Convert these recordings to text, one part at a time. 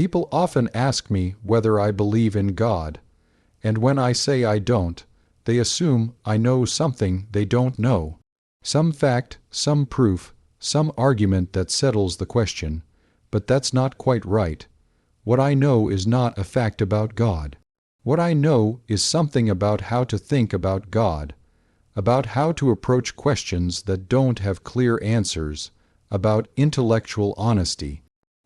People often ask me whether I believe in God, and when I say I don't, they assume I know something they don't know. Some fact, some proof, some argument that settles the question, but that's not quite right. What I know is not a fact about God. What I know is something about how to think about God, about how to approach questions that don't have clear answers, about intellectual honesty.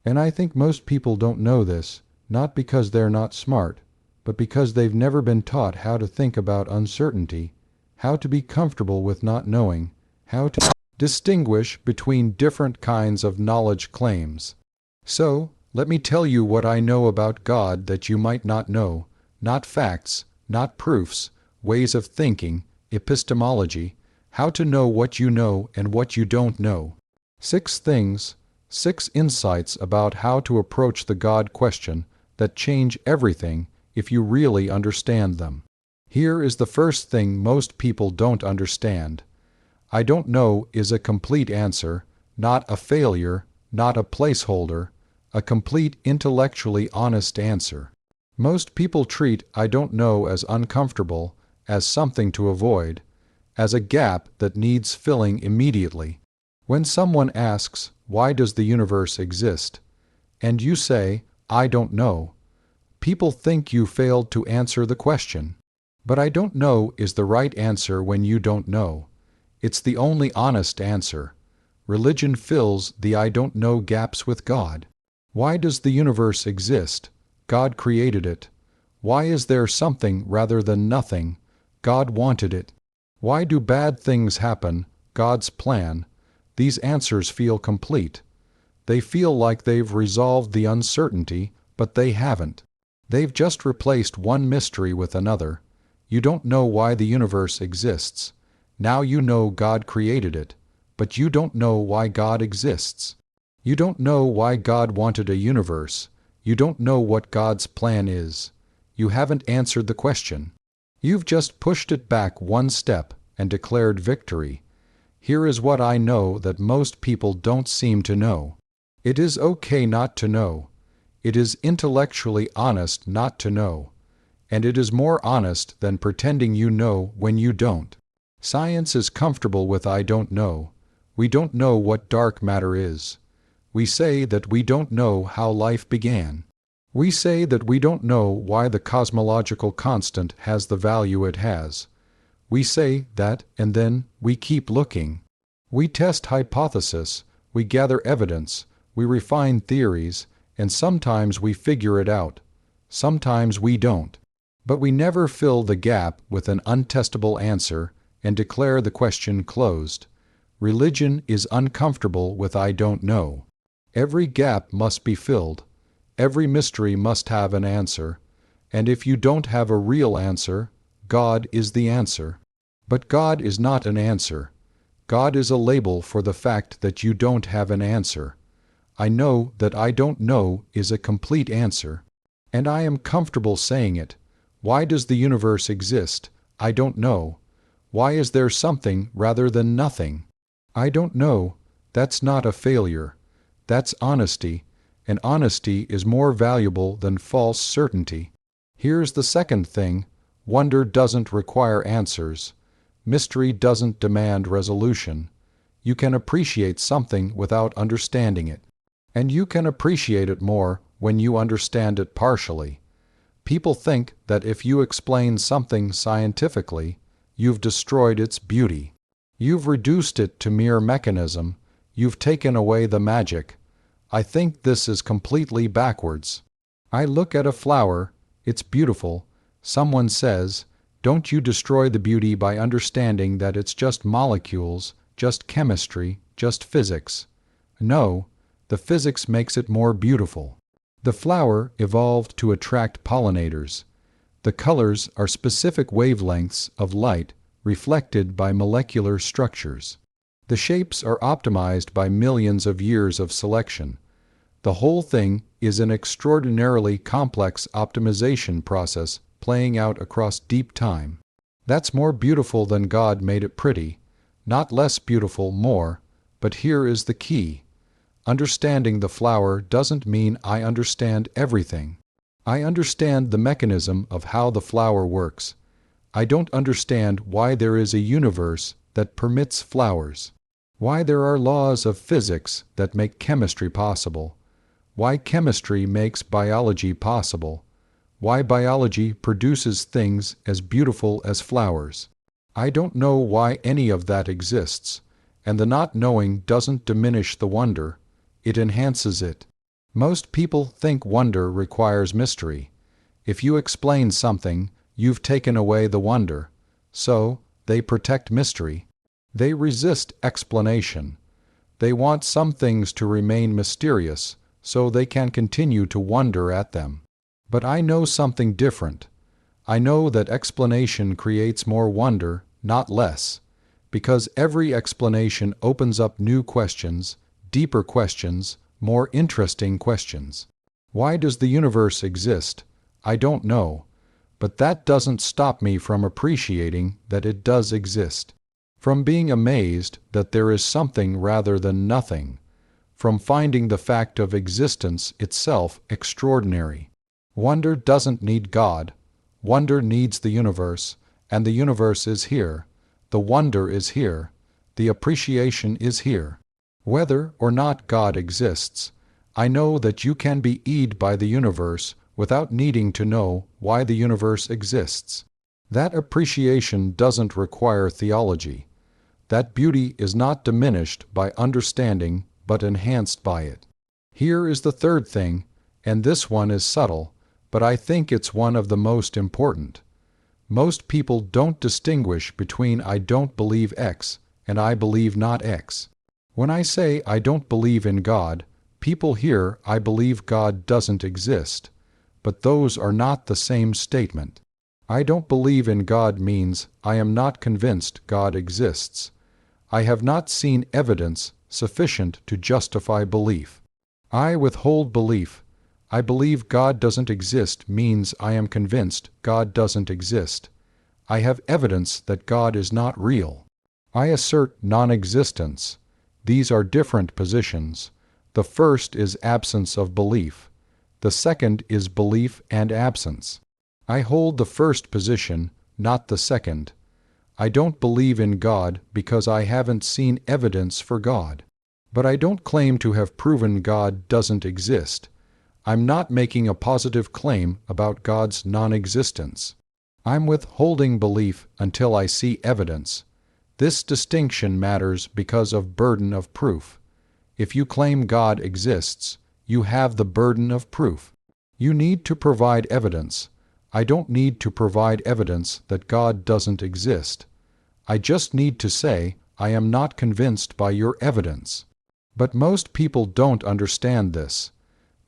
And I think most people don't know this, not because they're not smart, but because they've never been taught how to think about uncertainty, how to be comfortable with not knowing, how to distinguish between different kinds of knowledge claims. So, let me tell you what I know about God that you might not know, not facts, not proofs, ways of thinking, epistemology, how to know what you know and what you don't know. 6 things, 6 insights about how to approach the God question that change everything if you really understand them. Here is the first thing most people don't understand. I don't know is a complete answer, not a failure, not a placeholder, a complete intellectually honest answer. Most people treat I don't know as uncomfortable, as something to avoid, as a gap that needs filling immediately. When someone asks, why does the universe exist? And you say, I don't know, people think you failed to answer the question. But I don't know is the right answer when you don't know. It's the only honest answer. Religion fills the I don't know gaps with God. Why does the universe exist? God created it. Why is there something rather than nothing? God wanted it. Why do bad things happen? God's plan. These answers feel complete. They feel like they've resolved the uncertainty, but they haven't. They've just replaced one mystery with another. You don't know why the universe exists. Now you know God created it, but you don't know why God exists. You don't know why God wanted a universe. You don't know what God's plan is. You haven't answered the question. You've just pushed it back one step and declared victory. Here is what I know that most people don't seem to know. It is okay not to know. It is intellectually honest not to know. And it is more honest than pretending you know when you don't. Science is comfortable with I don't know. We don't know what dark matter is. We say that we don't know how life began. We say that we don't know why the cosmological constant has the value it has. We say that, and then we keep looking. We test hypothesis, we gather evidence, we refine theories, and sometimes we figure it out. Sometimes we don't. But we never fill the gap with an untestable answer and declare the question closed. Religion is uncomfortable with I don't know. Every gap must be filled. Every mystery must have an answer. And if you don't have a real answer, God is the answer. But God is not an answer. God is a label for the fact that you don't have an answer. I know that I don't know is a complete answer. And I am comfortable saying it. Why does the universe exist? I don't know. Why is there something rather than nothing? I don't know. That's not a failure. That's honesty, and honesty is more valuable than false certainty. Here's the second thing. Wonder doesn't require answers. Mystery doesn't demand resolution. You can appreciate something without understanding it. And you can appreciate it more when you understand it partially. People think that if you explain something scientifically, you've destroyed its beauty. You've reduced it to mere mechanism. You've taken away the magic. I think this is completely backwards. I look at a flower, it's beautiful. Someone says, don't you destroy the beauty by understanding that it's just molecules, just chemistry, just physics. No, the physics makes it more beautiful. The flower evolved to attract pollinators. The colors are specific wavelengths of light reflected by molecular structures. The shapes are optimized by millions of years of selection. The whole thing is an extraordinarily complex optimization process playing out across deep time. That's more beautiful than God made it pretty. Not less beautiful, more. But here is the key. understanding the flower doesn't mean I understand everything. I understand the mechanism of how the flower works. I don't understand why there is a universe that permits flowers, why there are laws of physics that make chemistry possible, why chemistry makes biology possible, why biology produces things as beautiful as flowers. I don't know why any of that exists, and the not knowing doesn't diminish the wonder, it enhances it. Most people think wonder requires mystery. If you explain something, you've taken away the wonder. So, they protect mystery. They resist explanation. They want some things to remain mysterious, so they can continue to wonder at them. But I know something different. I know that explanation creates more wonder, not less, because every explanation opens up new questions, deeper questions, more interesting questions. Why does the universe exist? I don't know, but that doesn't stop me from appreciating that it does exist, from being amazed that there is something rather than nothing, from finding the fact of existence itself extraordinary. Wonder doesn't need God. Wonder needs the universe, and the universe is here. The wonder is here. The appreciation is here. Whether or not God exists, I know that you can be awed by the universe without needing to know why the universe exists. That appreciation doesn't require theology. That beauty is not diminished by understanding, but enhanced by it. Here is the third thing, and this one is subtle, but I think it's one of the most important. Most people don't distinguish between I don't believe X and I believe not X. When I say I don't believe in God, people hear I believe God doesn't exist, but those are not the same statement. I don't believe in God means I am not convinced God exists. I have not seen evidence sufficient to justify belief. I withhold belief. I believe God doesn't exist means I am convinced God doesn't exist. I have evidence that God is not real. I assert non-existence. These are different positions. The first is absence of belief. The second is belief and absence. I hold the first position, not the second. I don't believe in God because I haven't seen evidence for God. But I don't claim to have proven God doesn't exist. I'm not making a positive claim about God's non-existence. I'm withholding belief until I see evidence. This distinction matters because of burden of proof. If you claim God exists, you have the burden of proof. You need to provide evidence. I don't need to provide evidence that God doesn't exist. I just need to say, I am not convinced by your evidence. But most people don't understand this.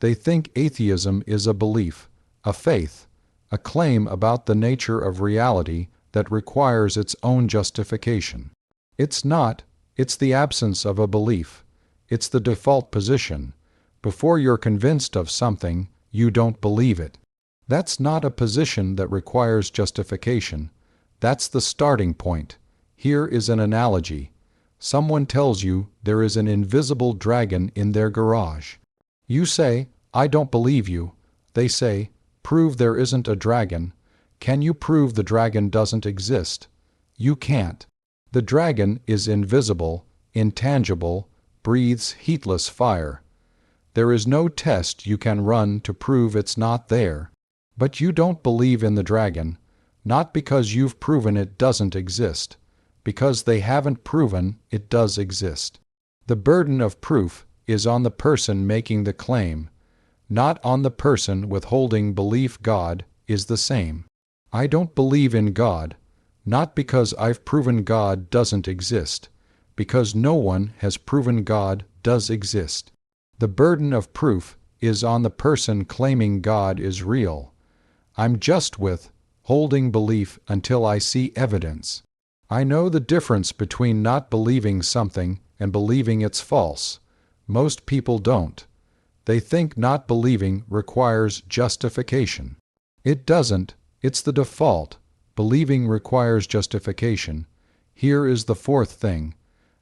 They think atheism is a belief, a faith, a claim about the nature of reality that requires its own justification. It's not. It's the absence of a belief. It's the default position. Before you're convinced of something, you don't believe it. That's not a position that requires justification. That's the starting point. Here is an analogy. Someone tells you there is an invisible dragon in their garage. You say, I don't believe you. They say, prove there isn't a dragon. Can you prove the dragon doesn't exist? You can't. The dragon is invisible, intangible, breathes heatless fire. There is no test you can run to prove it's not there. But you don't believe in the dragon, not because you've proven it doesn't exist, because they haven't proven it does exist. The burden of proof is on the person making the claim, not on the person withholding belief. God is the same. I don't believe in God, not because I've proven God doesn't exist, because no one has proven God does exist. The burden of proof is on the person claiming God is real. I'm just withholding belief until I see evidence. I know the difference between not believing something and believing it's false. Most people don't. They think not believing requires justification. It doesn't. It's the default. Believing requires justification. Here is the fourth thing.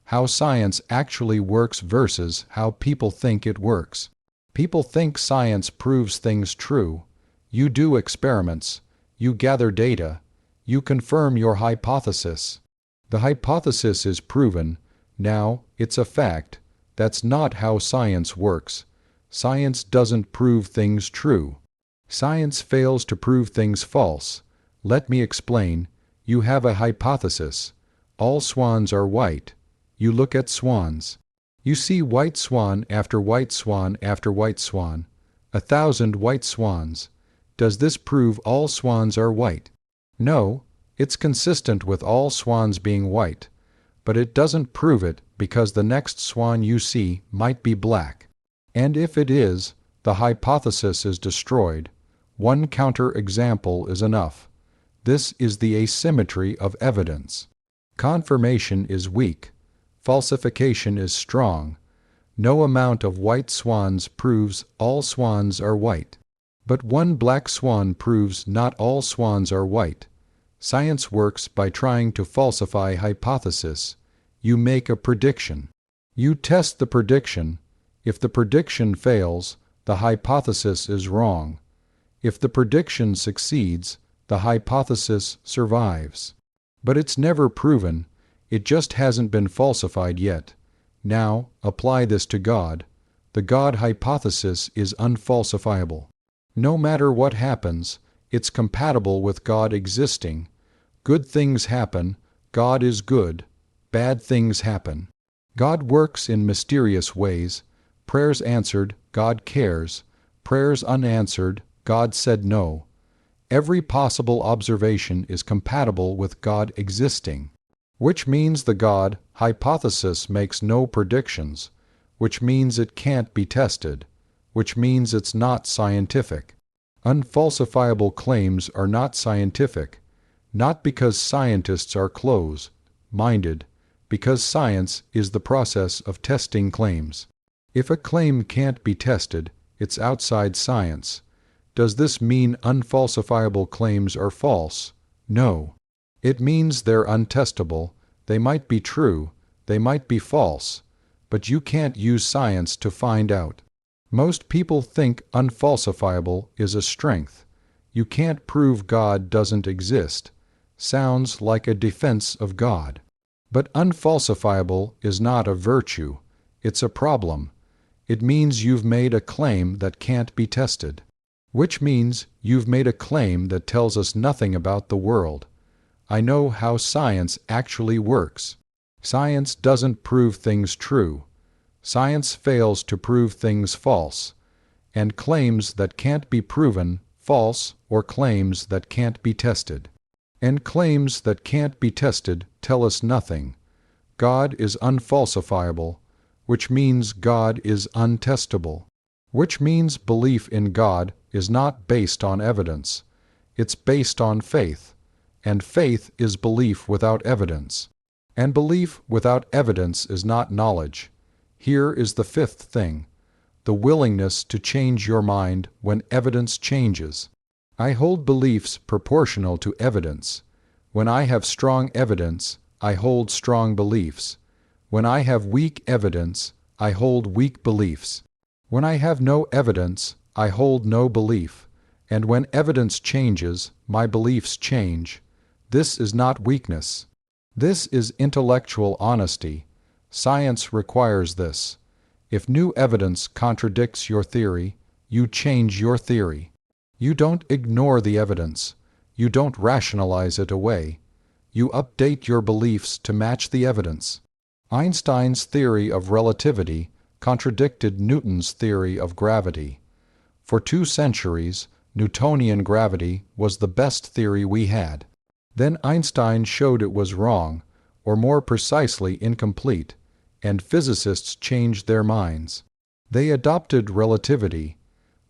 how science actually works versus how people think it works. People think science proves things true. You do experiments. You gather data. You confirm your hypothesis. The hypothesis is proven. Now, it's a fact. That's not how science works. Science doesn't prove things true. Science fails to prove things false. Let me explain. You have a hypothesis. All swans are white. You look at swans. You see white swan after white swan after white swan. 1,000 white swans. Does this prove all swans are white? No, it's consistent with all swans being white. But it doesn't prove it because the next swan you see might be black. And if it is, the hypothesis is destroyed. One counter-example is enough. This is the asymmetry of evidence. Confirmation is weak. Falsification is strong. No amount of white swans proves all swans are white. But one black swan proves not all swans are white. Science works by trying to falsify hypothesis. You make a prediction. You test the prediction. If the prediction fails, the hypothesis is wrong. If the prediction succeeds, the hypothesis survives. But it's never proven. It just hasn't been falsified yet. Now, apply this to God. The God hypothesis is unfalsifiable. No matter what happens, it's compatible with God existing. Good things happen. God is good. Bad things happen. God works in mysterious ways. Prayers answered, God cares. Prayers unanswered, God said no. Every possible observation is compatible with God existing. Which means the God hypothesis makes no predictions, which means it can't be tested, which means it's not scientific. Unfalsifiable claims are not scientific, not because scientists are closed-minded, because science is the process of testing claims. If a claim can't be tested, it's outside science. Does this mean unfalsifiable claims are false? No. It means they're untestable. They might be true. They might be false. But you can't use science to find out. Most people think unfalsifiable is a strength. You can't prove God doesn't exist. Sounds like a defense of God. But unfalsifiable is not a virtue. It's a problem. It means you've made a claim that can't be tested. Which means you've made a claim that tells us nothing about the world. I know how science actually works. Science doesn't prove things true. Science fails to prove things false, and claims that can't be proven false or claims that can't be tested. And claims that can't be tested tell us nothing. God is unfalsifiable, which means God is untestable, which means belief in God is not based on evidence. It's based on faith. And faith is belief without evidence. And belief without evidence is not knowledge. Here is the fifth thing: the willingness to change your mind when evidence changes. I hold beliefs proportional to evidence. When I have strong evidence, I hold strong beliefs. When I have weak evidence, I hold weak beliefs. When I have no evidence, I hold no belief. And when evidence changes, my beliefs change. This is not weakness. This is intellectual honesty. Science requires this. If new evidence contradicts your theory, you change your theory. You don't ignore the evidence. You don't rationalize it away. You update your beliefs to match the evidence. Einstein's theory of relativity contradicted Newton's theory of gravity. For 2 centuries, Newtonian gravity was the best theory we had. Then Einstein showed it was wrong, or more precisely incomplete, and physicists changed their minds. They adopted relativity,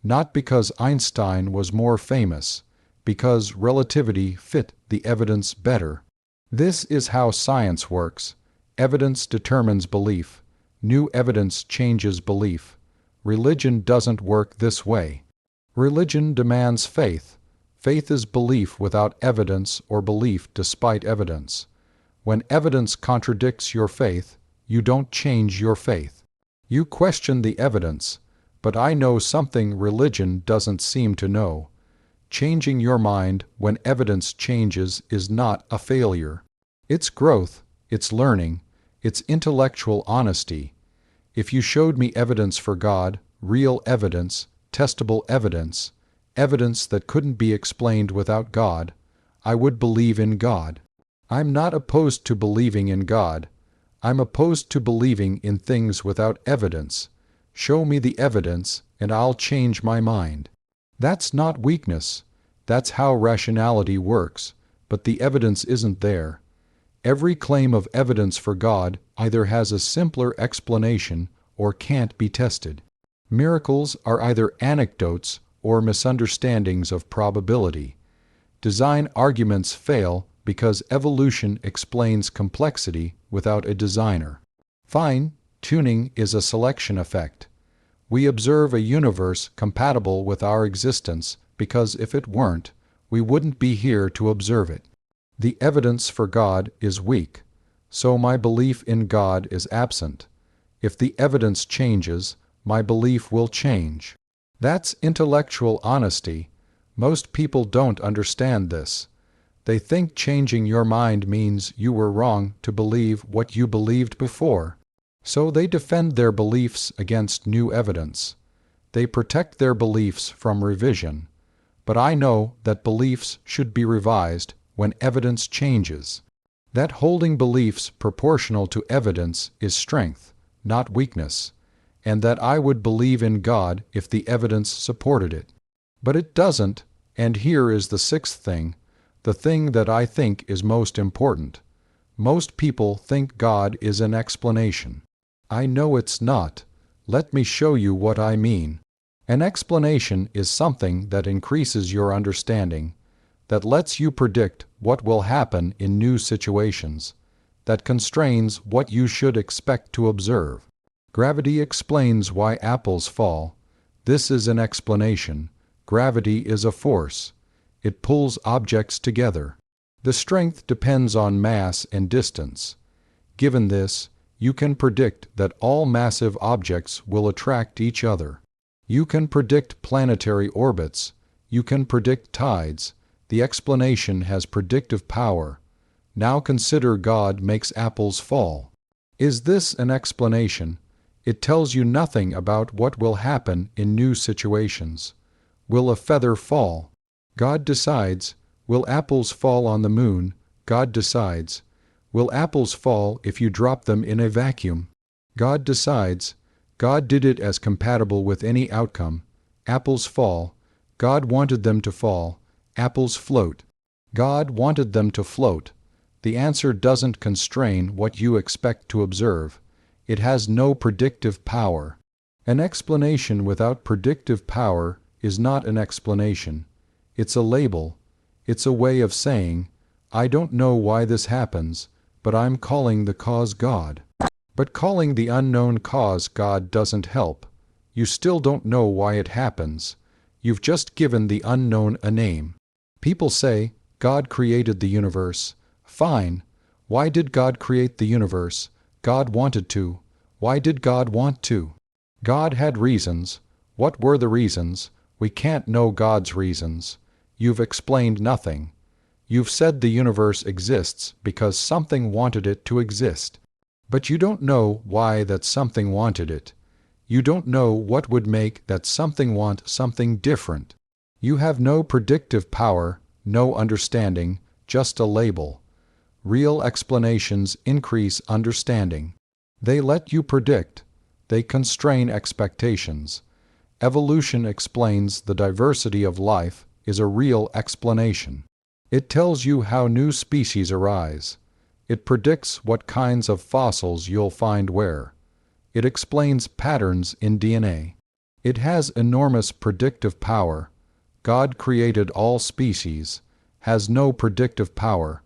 not because Einstein was more famous, because relativity fit the evidence better. This is how science works. Evidence determines belief. New evidence changes belief. Religion doesn't work this way. Religion demands faith. Faith is belief without evidence or belief despite evidence. When evidence contradicts your faith, you don't change your faith. You question the evidence, but I know something religion doesn't seem to know. Changing your mind when evidence changes is not a failure. It's growth, it's learning, it's intellectual honesty. If you showed me evidence for God, real evidence, testable evidence, evidence that couldn't be explained without God, I would believe in God. I'm not opposed to believing in God. I'm opposed to believing in things without evidence. Show me the evidence, and I'll change my mind. That's not weakness. That's how rationality works, but the evidence isn't there. Every claim of evidence for God either has a simpler explanation or can't be tested. Miracles are either anecdotes or misunderstandings of probability. Design arguments fail because evolution explains complexity without a designer. Fine-tuning is a selection effect. We observe a universe compatible with our existence because if it weren't, we wouldn't be here to observe it. The evidence for God is weak, so my belief in God is absent. If the evidence changes, my belief will change. That's intellectual honesty. Most people don't understand this. They think changing your mind means you were wrong to believe what you believed before. So they defend their beliefs against new evidence. They protect their beliefs from revision. But I know that beliefs should be revised when evidence changes. That holding beliefs proportional to evidence is strength, not weakness, and that I would believe in God if the evidence supported it. But it doesn't, and here is the sixth thing, the thing that I think is most important. Most people think God is an explanation. I know it's not. Let me show you what I mean. An explanation is something that increases your understanding, that lets you predict what will happen in new situations, that constrains what you should expect to observe. Gravity explains why apples fall. This is an explanation. Gravity is a force. It pulls objects together. The strength depends on mass and distance. Given this, you can predict that all massive objects will attract each other. You can predict planetary orbits. You can predict tides. The explanation has predictive power. Now consider God makes apples fall. Is this an explanation? It tells you nothing about what will happen in new situations. Will a feather fall? God decides. Will apples fall on the moon? God decides. Will apples fall if you drop them in a vacuum? God decides. God did it as compatible with any outcome. Apples fall. God wanted them to fall. Apples float. God wanted them to float. The answer doesn't constrain what you expect to observe. It has no predictive power. An explanation without predictive power is not an explanation. It's a label. It's a way of saying, I don't know why this happens, but I'm calling the cause God. But calling the unknown cause God doesn't help. You still don't know why it happens. You've just given the unknown a name. People say, God created the universe. Fine. Why did God create the universe? God wanted to. Why did God want to? God had reasons. What were the reasons? We can't know God's reasons. You've explained nothing. You've said the universe exists because something wanted it to exist. But you don't know why that something wanted it. You don't know what would make that something want something different. You have no predictive power, no understanding, just a label. Real explanations increase understanding. They let you predict. They constrain expectations. Evolution explains the diversity of life is a real explanation. It tells you how new species arise. It predicts what kinds of fossils you'll find where. It explains patterns in DNA. It has enormous predictive power. God created all species, has no predictive power.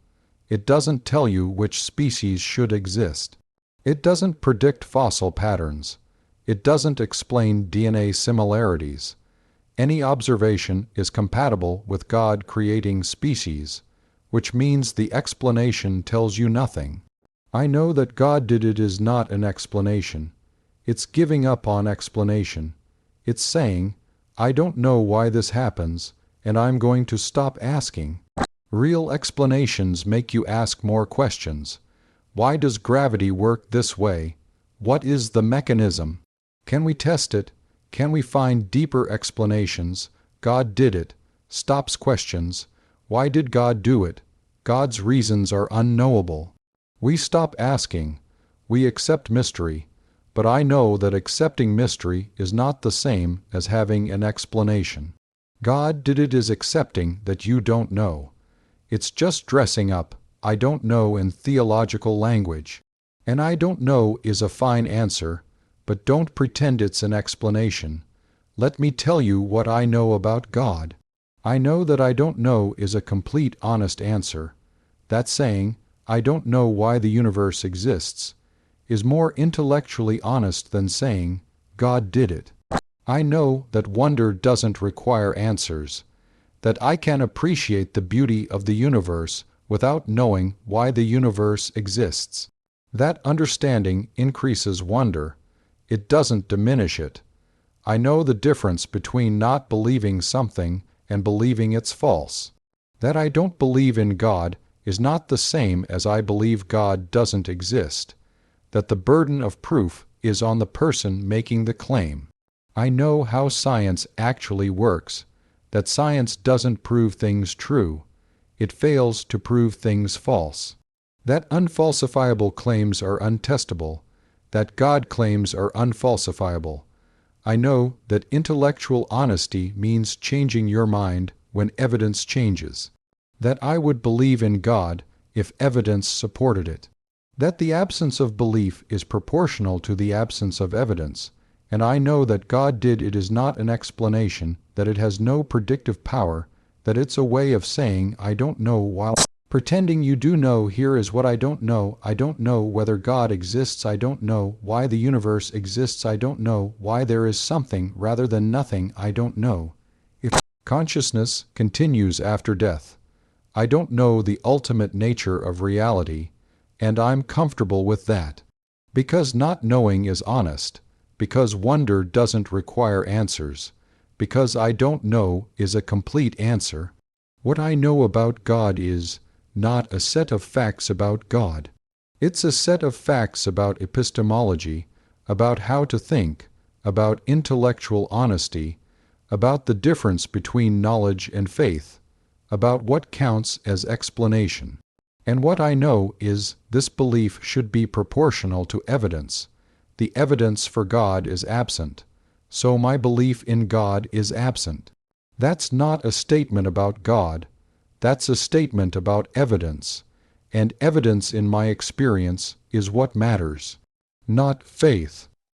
It doesn't tell you which species should exist. It doesn't predict fossil patterns. It doesn't explain DNA similarities. Any observation is compatible with God creating species, which means the explanation tells you nothing. I know that God did it is not an explanation. It's giving up on explanation. It's saying, I don't know why this happens, and I'm going to stop asking. Real explanations make you ask more questions. Why does gravity work this way? What is the mechanism? Can we test it? Can we find deeper explanations? God did it. Stops questions. Why did God do it? God's reasons are unknowable. We stop asking. We accept mystery. But I know that accepting mystery is not the same as having an explanation. God did it is accepting that you don't know. It's just dressing up, I don't know, in theological language. And I don't know is a fine answer, but don't pretend it's an explanation. Let me tell you what I know about God. I know that I don't know is a complete honest answer. That saying, I don't know why the universe exists, is more intellectually honest than saying, God did it. I know that wonder doesn't require answers, that I can appreciate the beauty of the universe without knowing why the universe exists. That understanding increases wonder. It doesn't diminish it. I know the difference between not believing something and believing it's false. That I don't believe in God is not the same as I believe God doesn't exist. That the burden of proof is on the person making the claim. I know how science actually works, that science doesn't prove things true. It fails to prove things false. That unfalsifiable claims are untestable, that God claims are unfalsifiable. I know that intellectual honesty means changing your mind when evidence changes. That I would believe in God if evidence supported it. That the absence of belief is proportional to the absence of evidence, and I know that God did it is not an explanation, that it has no predictive power, that it's a way of saying I don't know while pretending you do know. Here is what I don't know. I don't know whether God exists. I don't know why the universe exists. I don't know why there is something rather than nothing. I don't know if consciousness continues after death. I don't know the ultimate nature of reality, and I'm comfortable with that. Because not knowing is honest, because wonder doesn't require answers, because I don't know is a complete answer. What I know about God is not a set of facts about God. It's a set of facts about epistemology, about how to think, about intellectual honesty, about the difference between knowledge and faith, about what counts as explanation. And what I know is this belief should be proportional to evidence. The evidence for God is absent, so my belief in God is absent. That's not a statement about God. That's a statement about evidence, and evidence in my experience is what matters, not faith.